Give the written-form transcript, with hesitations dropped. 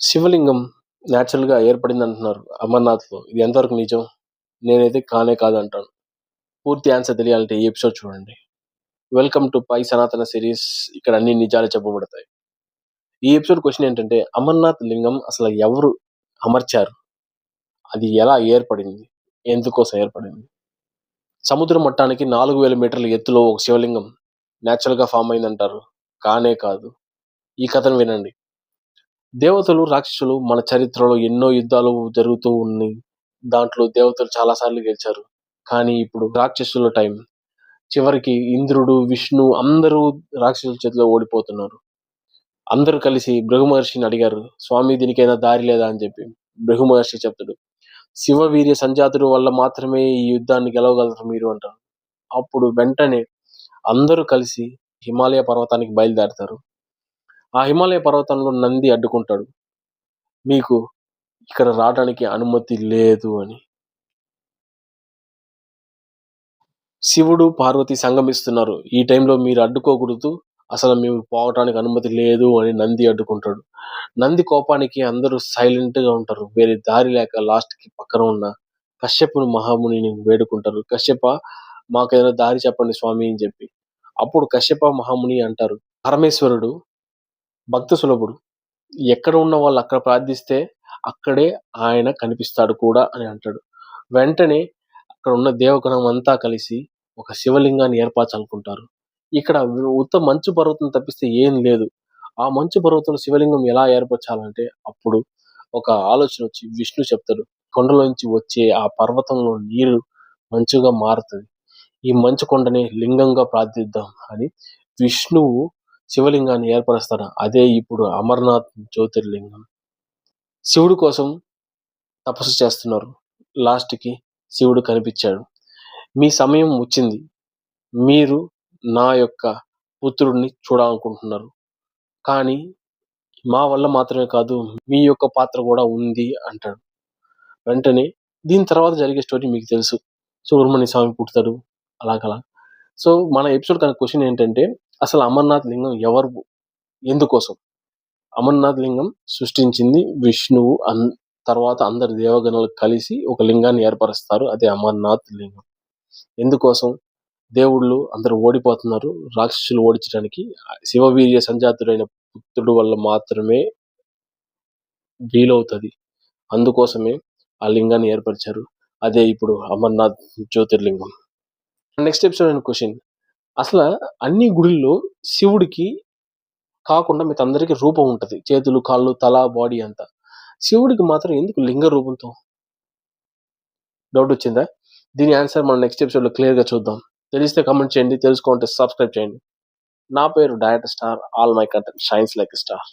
శివలింగం నేచురల్‌గా ఏర్పడిందంటున్నారు అమర్నాథ్‌లో. ఇది ఎంతవరకు నిజం? నేనైతే కానే కాదంటాను. పూర్తి ఆన్సర్ తెలియాలంటే ఈ ఎపిసోడ్ చూడండి. వెల్కమ్ టు పై సనాతన సిరీస్. ఇక్కడ అన్ని నిజాలు చెప్పబడతాయి. ఈ ఎపిసోడ్ క్వెషన్ ఏంటంటే అమర్నాథ్ లింగం అసలు ఎవరు అమర్చారు? అది ఎలా ఏర్పడింది? ఎందుకోసం ఏర్పడింది? సముద్ర మట్టానికి 4000 మీటర్ల ఎత్తులో ఒక శివలింగం నేచురల్‌గా ఫార్మ్ అయిందంటారు. కానే కాదు. ఈ కథను వినండి. దేవతలు, రాక్షసులు మన చరిత్రలో ఎన్నో యుద్ధాలు జరుగుతూ ఉన్నాయి. దాంట్లో దేవతలు చాలా సార్లు గెలిచారు. కానీ ఇప్పుడు రాక్షసుల టైం. చివరికి ఇంద్రుడు, విష్ణు అందరూ రాక్షసుల చేతిలో ఓడిపోతున్నారు. అందరూ కలిసి భృగు మహర్షిని అడిగారు, స్వామి దీనికైనా దారి లేదా అని చెప్పి. భృగు మహర్షి చెప్తాడు, శివ వీర్య సంజాతుడు వల్ల మాత్రమే ఈ యుద్ధాన్ని గెలవగలరు మీరు అంటారు. అప్పుడు వెంటనే అందరూ కలిసి హిమాలయ పర్వతానికి బయలుదేరతారు. ఆ హిమాలయ పర్వతంలో నంది అడ్డుకుంటాడు, మీకు ఇక్కడ రావడానికి అనుమతి లేదు అని. శివుడు, పార్వతి సంగమిస్తున్నారు. ఈ టైంలో మీరు అడ్డుకోకూడదు, అసలు మేము పోవటానికి అనుమతి లేదు అని నంది అడ్డుకుంటాడు. నంది కోపానికి అందరూ సైలెంట్ గా ఉంటారు. వేరే దారి లేక లాస్ట్ కి పక్కన ఉన్న కశ్యపుని మహామునిని వేడుకుంటారు. కశ్యప, మాకేదైనా దారి చెప్పండి స్వామి అని చెప్పి. అప్పుడు కశ్యప మహాముని అంటారు, పరమేశ్వరుడు భక్త సులభుడు. ఎక్కడ ఉన్న వాళ్ళు అక్కడ ప్రార్థిస్తే అక్కడే ఆయన కనిపిస్తాడు కూడా అని అంటాడు. వెంటనే అక్కడ ఉన్న దేవగణం అంతా కలిసి ఒక శివలింగాన్ని ఏర్పరచాలనుకుంటారు. ఇక్కడ ఉత్త మంచు పర్వతం తప్పిస్తే ఏం లేదు. ఆ మంచు పర్వతంలో శివలింగం ఎలా ఏర్పరచాలంటే అప్పుడు ఒక ఆలోచన వచ్చి విష్ణు చెప్తాడు, కొండలోంచి వచ్చే ఆ పర్వతంలో నీరు మంచుగా మారుతుంది. ఈ మంచు కొండని లింగంగా ప్రార్థిద్దాం అని విష్ణువు శివలింగాన్ని ఏర్పరుస్తాడు. అదే ఇప్పుడు అమర్నాథ్ జ్యోతిర్లింగం. శివుడి కోసం తపస్సు చేస్తున్నారు. లాస్ట్‌కి శివుడు కనిపించాడు. మీ సమయం వచ్చింది. మీరు నా యొక్క పుత్రుడిని చూడాలనుకుంటున్నారు. కానీ మా వల్ల మాత్రమే కాదు, మీ యొక్క పాత్ర కూడా ఉంది అంటాడు. వెంటనే దీని తర్వాత జరిగే స్టోరీ మీకు తెలుసు. సుబ్రహ్మణ్య స్వామి పుడతాడు. అలాగలా. సో మన ఎపిసోడ్ క్వెషన్ ఏంటంటే అసలు అమర్నాథ్ లింగం ఎవరు? ఎందుకోసం? అమర్నాథ్ లింగం సృష్టించింది విష్ణువు. తర్వాత అందరు దేవగణాలు కలిసి ఒక లింగాన్ని ఏర్పరుస్తారు. అదే అమర్నాథ్ లింగం. ఎందుకోసం? దేవుళ్ళు అందరూ ఓడిపోతున్నారు. రాక్షసులు ఓడించడానికి శివవీర్య సంజాతుడైన పుత్రుడు వల్ల మాత్రమే వీలవుతుంది. అందుకోసమే ఆ లింగాన్ని ఏర్పరిచారు. అదే ఇప్పుడు అమర్నాథ్ జ్యోతిర్లింగం. నెక్స్ట్ ఎపిసోడ్ క్వశ్చన్, అసలు అన్ని గుడిల్లో శివుడికి కాకుండా మీకు అందరికీ రూపం ఉంటది. చేతులు, కాళ్ళు, తల, బాడీ అంతా. శివుడికి మాత్రం ఎందుకు లింగ రూపంతో? డౌట్ వచ్చిందా? దీని ఆన్సర్ మనం నెక్స్ట్ ఎపిసోడ్ లో క్లియర్ గా చూద్దాం. తెలిస్తే కామెంట్ చేయండి, తెలుసుకోవాలంటే సబ్స్క్రైబ్ చేయండి. నా పేరు director star. All my content shines like star.